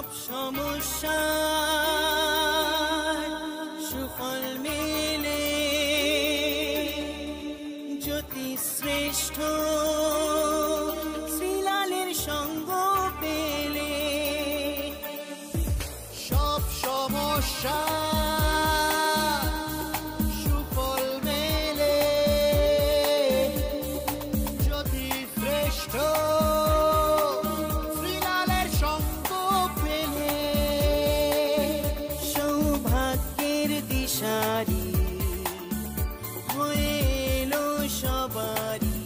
সব সমস্যা সুফল মেলে জ্যোতি শ্রেষ্ঠ শ্রীলালের সঙ্গ পেলে সব সমস্যা সুফল মেলে জ্যোতি শ্রেষ্ঠ শ্রীলালের সঙ্গ পেলে সৌভাগ্যের দিশারি হয়ে এলো সবারই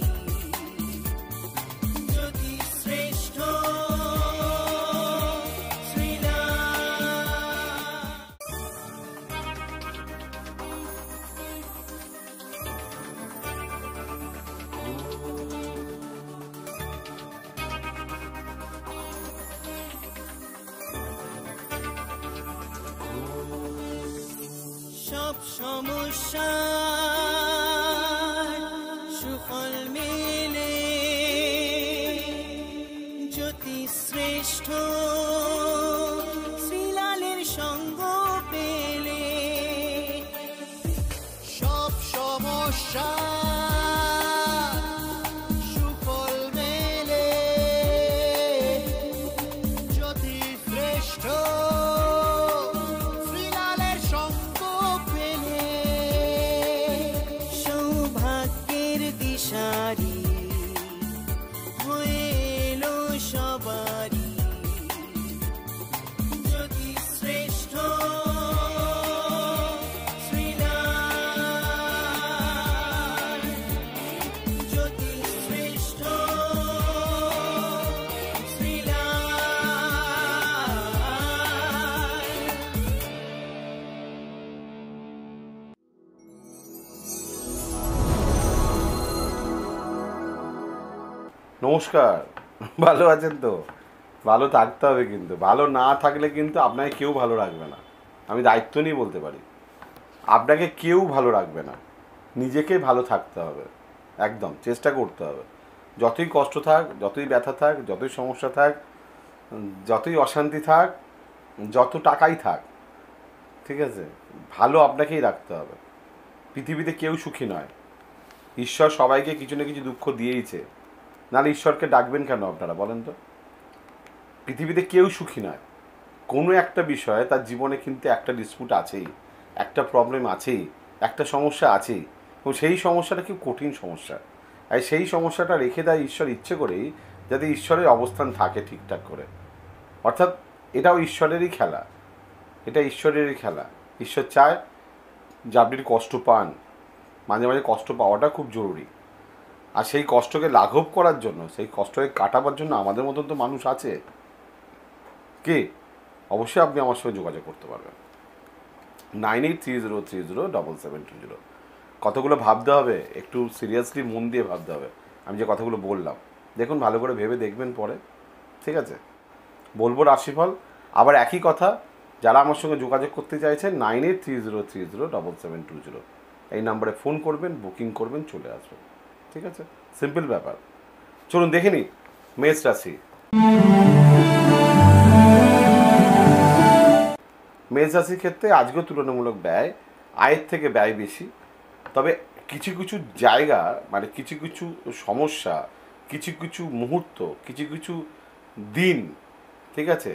জ্যোতি শ্রেষ্ঠ সব সমস্যা সুফল মেলে জ্যোতি শ্রেষ্ঠ শ্রীলালের সঙ্গ পেলে সব সমস্যা সুফল মেলে জ্যোতি শ্রেষ্ঠ দিশারি হয়ে এলো সবারই জ্যোতি শ্রেষ্ঠ শ্রীলাল জ্যোতি শ্রেষ্ঠ নমস্কার, ভালো আছেন তো? ভালো থাকতে হবে, কিন্তু ভালো না থাকলে কিন্তু আপনাকে কেউ ভালো রাখবে না। আমি দায়িত্ব নিয়ে বলতে পারি, আপনাকে কেউ ভালো রাখবে না। নিজেকে ভালো থাকতে হবে, একদম চেষ্টা করতে হবে। যতই কষ্ট থাক, যতই ব্যথা থাক, যতই সমস্যা থাক, যতই অশান্তি থাক, যত টাকাই থাক, ঠিক আছে, ভালো আপনাকেই রাখতে হবে। পৃথিবীতে কেউ সুখী নয়। ঈশ্বর সবাইকে কিছু না কিছু দুঃখ দিয়েইছে, নাহলে ঈশ্বরকে ডাকবেন কেন আপনারা বলেন তো? পৃথিবীতে কেউ সুখী নয়। কোনো একটা বিষয়ে তার জীবনে কিন্তু একটা ডিসপুট আছেই, একটা প্রবলেম আছেই, একটা সমস্যা আছেই, এবং সেই সমস্যাটা খুব কঠিন সমস্যা। আর সেই সমস্যাটা রেখে দেয় ঈশ্বর ইচ্ছে করেই, যাতে ঈশ্বরের অবস্থান থাকে ঠিকঠাক করে। অর্থাৎ এটাও ঈশ্বরেরই খেলা, এটা ঈশ্বরেরই খেলা। ঈশ্বর চায় যে আপনি কষ্ট পান, মাঝে মাঝে কষ্ট পাওয়াটা খুব জরুরি। আর সেই কষ্টকে লাঘব করার জন্য, সেই কষ্টকে কাটাবার জন্য আমাদের মতন তো মানুষ আছে। কে? অবশ্যই আপনি আমার সঙ্গে যোগাযোগ করতে পারবেন। 9830307720। কতগুলো ভাবতে হবে, একটু সিরিয়াসলি মন দিয়ে ভাবতে হবে। আমি যে কথাগুলো বললাম, দেখুন ভালো করে ভেবে দেখবেন পরে, ঠিক আছে? বলবো রাশিফল আবার একই কথা। যারা আমার সঙ্গে যোগাযোগ করতে চাইছেন 9830307720 এই নাম্বারে ফোন করবেন, বুকিং করবেন, চলে আসবেন, ঠিক আছে? সিম্পল ব্যাপার। চলুন দেখে নিই মেষ রাশি। মেষ রাশির ক্ষেত্রে আজকেও তুলনামূলক ব্যয়, আয়ের থেকে ব্যয় বেশি। তবে কিছু কিছু জায়গা, মানে কিছু কিছু সমস্যা, কিছু কিছু মুহূর্ত, কিছু কিছু দিন, ঠিক আছে,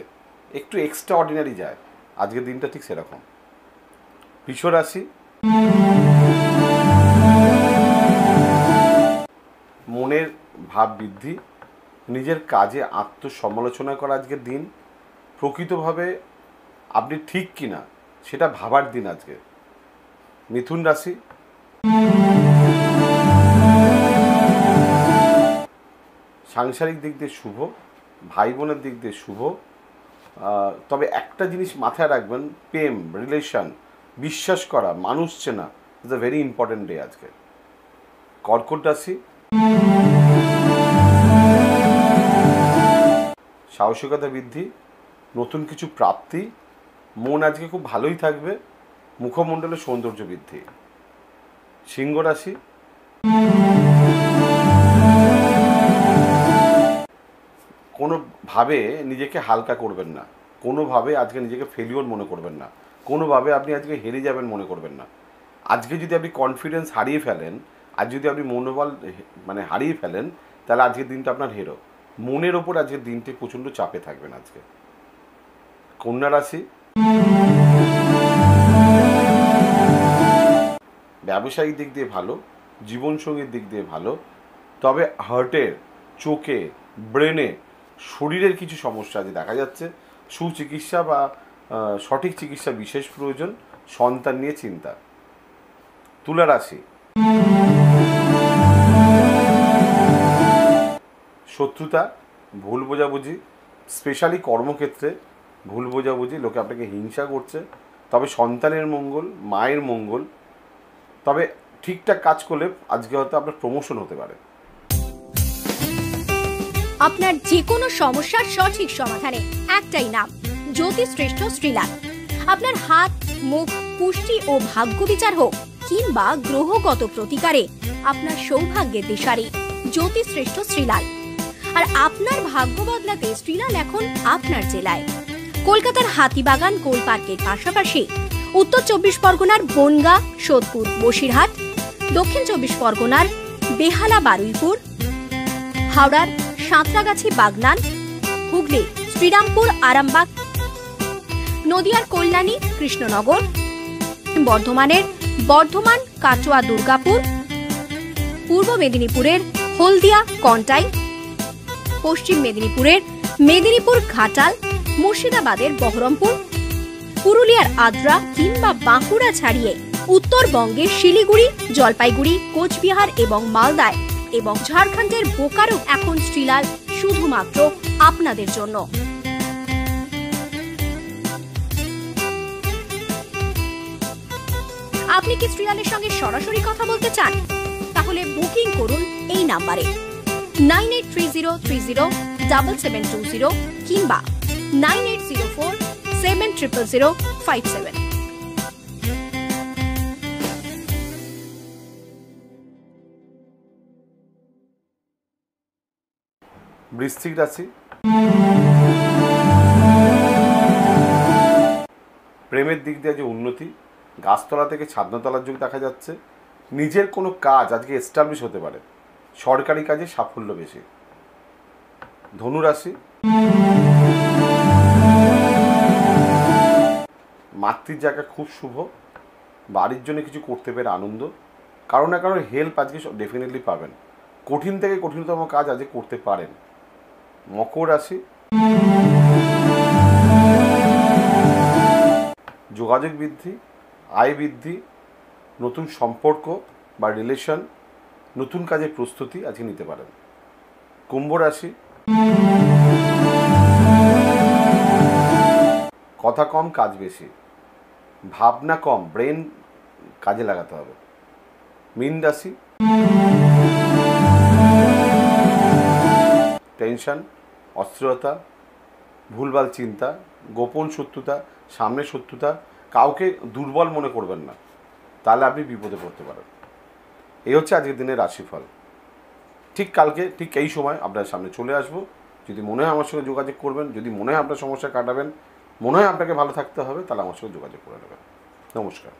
একটু এক্সট্রা অর্ডিনারি যায়। আজকের দিনটা ঠিক সেরকম। বৃষ রাশি, মনের ভাব বৃদ্ধি, নিজের কাজে আত্মসমালোচনা করা আজকের দিন। প্রকৃতভাবে আপনি ঠিক কিনা সেটা ভাবার দিন আজকে। মিথুন রাশি, সাংসারিক দিক দিয়ে শুভ, ভাই বোনের দিক দিয়ে শুভ। তবে একটা জিনিস মাথায় রাখবেন, প্রেম, রিলেশন, বিশ্বাস করা, মানুষ চেনা is a very important day আজকে। কর্কট রাশি, সাহসিকতা বৃদ্ধি, নতুন কিছু প্রাপ্তি, মন আজকে খুব ভালোই থাকবে, মুখমণ্ডলের সৌন্দর্য বৃদ্ধি। সিংহ রাশি, কোনোভাবে নিজেকে হালকা করবেন না, কোনোভাবে আজকে নিজেকে ফেলিওর মনে করবেন না, কোনোভাবে আপনি আজকে হেরে যাবেন মনে করবেন না। আজকে যদি আপনি কনফিডেন্স হারিয়ে ফেলেন, আর যদি আপনি মনোবল হারিয়ে ফেলেন, তাহলে আজকের দিনটা আপনার হেরো। মনের ওপর আজকের দিনটি প্রচণ্ড চাপে থাকবেন আজকে। কন্যা রাশি, ব্যবসায়িক দিক দিয়ে ভালো, জীবনসঙ্গীর দিক দিয়ে ভালো, তবে হার্টের, চোখে, ব্রেনে, শরীরের কিছু সমস্যা আজ দেখা যাচ্ছে। সুচিকিৎসা বা সঠিক চিকিৎসা বিশেষ প্রয়োজন। সন্তান নিয়ে চিন্তা। তুলা রাশি, শত্রুতা, ভুল বোঝাবুঝি, স্পেশালি কর্মক্ষেত্রে ভুল বোঝাবুঝি, লোকে আপনাকে হিংসা করছে, তবে সন্তানের মঙ্গল, মায়ের মঙ্গল, তবে ঠিকঠাক কাজ করলে আজকে হয়তো আপনার প্রমোশন হতে পারে। আপনার যে কোনো সমস্যার সঠিক সমাধানে একটাই নাম, জ্যোতিষশ্রেষ্ঠ শ্রীলাল। আপনার হাত, মুখ, পুষ্টি ও ভাগ্য বিচার হোক কিংবা গ্রহগত প্রতিকারে আপনার সৌভাগ্যের দিশারি জ্যোতিষশ্রেষ্ঠ শ্রীলাল। আর আপনার ভাগ্য বদলাতে শ্রীলাল এখন আপনার জেলায়। কলকাতার হাতিবাগান গোল পার্কের পাশাপাশি উত্তর 24 পরগনার বনগাঁ, সোদপুর, বসিরহাট, দক্ষিণ 24 পরগনার বেহালা, বারুইপুর, হাওড়ার সাঁতরাগাছি, বাগনান, হুগলি শ্রীরামপুর, আরামবাগ, নদিয়ার কল্যাণী, কৃষ্ণনগর, বর্ধমানের বর্ধমান, কাটোয়া, দুর্গাপুর, পূর্ব মেদিনীপুরের হলদিয়া, কন্টাই, পশ্চিম মেদিনীপুরের মেদিনীপুর, ঘাটাল, মুর্শিদাবাদের বহরমপুর, পুরুলিয়ার আদ্রা কিংবা বাঁকুড়া ছাড়িয়ে উত্তরবঙ্গের শিলিগুড়ি, জলপাইগুড়ি, কোচবিহার এবং মালদায় এবং ঝাড়খণ্ডের বোকারো এখন শ্রীলাল শুধুমাত্র আপনাদের জন্য। আপনি কি শ্রীলালের সঙ্গে সরাসরি কথা বলতে চান? তাহলে বুকিং করুন এই নাম্বারে 9830307720 কিংবা 9804700057। বৃশ্চিক রাশি, প্রেমের দিক দিয়ে যে উন্নতি, গাছতলা থেকে ছাদনাতলার যুগ দেখা যাচ্ছে। নিজের কোনো কাজ আজকে এস্টাবলিশ হতে পারে, সরকারি কাজে সাফল্য বেশি। ধনু রাশি, মাতৃর জায়গা খুব শুভ, বাড়ির জন্য কিছু করতে পেরে আনন্দ, কারো না কারোর হেল্প আজকে ডেফিনেটলি পাবেন। কঠিন থেকে কঠিনতম কাজ আজকে করতে পারেন। মকর রাশি, যোগাযোগ বৃদ্ধি, আয় বৃদ্ধি, নতুন সম্পর্ক বা রিলেশন, নতুন কাজের প্রস্তুতি আজকে নিতে পারেন। কুম্ভ রাশি, কথা কম, কাজ বেশি, ভাবনা কম, ব্রেন কাজে লাগাতে হবে। মীন রাশি, টেনশন, অস্থিরতা, ভুলভাল চিন্তা, গোপন শত্রুতা, সামনের শত্রুতা, কাউকে দুর্বল মনে করবেন না, তাহলে আপনি বিপদে পড়তে পারেন। এই হচ্ছে আজকের দিনের রাশিফল। ঠিক কালকে ঠিক এই সময় আপনার সামনে চলে আসবো। যদি মনে হয় আমার সঙ্গে যোগাযোগ করবেন, যদি মনে হয় আপনার সমস্যা কাটাবেন, মনে হয় আপনাকে ভালো থাকতে হবে, তাহলে আমার সঙ্গে যোগাযোগ করে নেবেন। নমস্কার।